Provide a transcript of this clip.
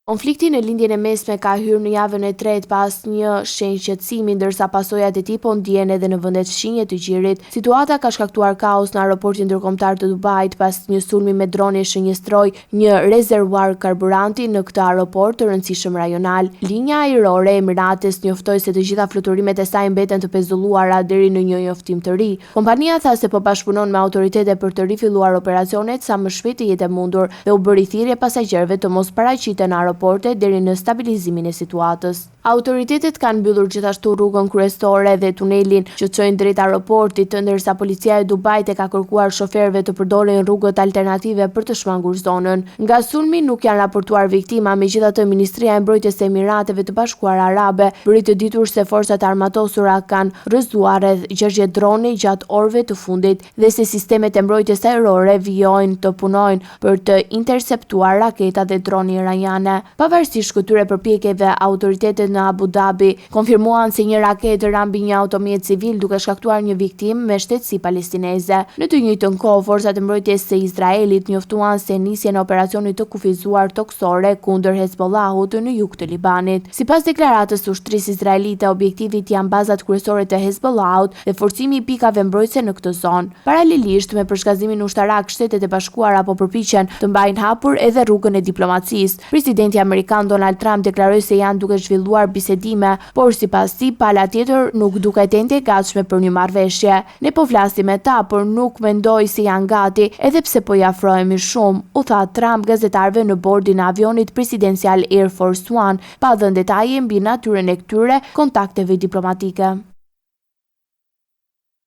Konflikti në lindjen e mesme ka hyrë në javën e tretë pas një shenjqetësimi, ndërsa pasojat e tij po ndihen edhe në vendet fshinje të gjirit. Situata ka shkaktuar kaos në aeroportin ndërkombëtar të Dubait pas një sulmi me drone shënjestroi një rezervuar karburanti në këtë aeroport të rëndësishëm rajonal. Linja ajrore e Emirates njoftoi se të gjitha fluturimet e saj mbeten të pezulluara deri në një njoftim të ri. Kompania tha se po bashkëpunon me autoritetet për të rifilluar operacionet sa më shpejt të jetë e mundur dhe u bëri thirrje pasagjerëve të mos paraqiten në deri në stabilizimin e situatës. Autoritetet kanë mbyllur gjithashtu rrugën kryesore dhe tunelin që çojnë drejt aeroportit, ndërsa policia e Dubait e ka kërkuar shoferëve të përdorin rrugët alternative për të shmangur zonën. Nga sulmi nuk janë raportuar viktima, megjithatë Ministria e Mbrojtjes së Emirateve të Bashkuara Arabe bëri të ditur se forcat armatosura kanë rrëzuar rreth 60 drone gjatë orëve të fundit dhe se sistemet e mbrojtjes ajrore vijojnë të punojnë për të interceptuar raketat dhe drone iraniane. Pavarësisht këtyre përpjekjeve, autoritetet në Abu Dhabi konfirmuan se një raketë ra mbi një automjet civil duke shkaktuar një viktimë me shtetësi palestineze. Në të njëjtën kohë, forcat e mbrojtjes së Izraelit njoftuan se nisjen e operacionit të kufizuar toksore kundër Hezbollahut në jug të Libanit. Sipas deklaratës së ushtrisë izraelite, objektivit janë bazat kryesore të Hezbollahut dhe forcimi i pikave mbrojtëse në këtë zonë. Paralelisht me përshkazimin ushtarak, Shtetet e Bashkuara po përpiqen të mbajnë hapur edhe rrugën e diplomacisë. Presidenti amerikan Donald Trump deklaroi se janë duke zhvilluar bisedime, por sipas tij pala tjetër nuk duket ende e gatshme për një marrëveshje. Ne po flasim me ta, por nuk mendoj se janë gati, edhe pse po i afrohemi shumë, u tha Trump gazetarëve në bordin e avionit presidencial Air Force One, pa dhënë detaje mbi natyrën e këtyre kontakteve diplomatike.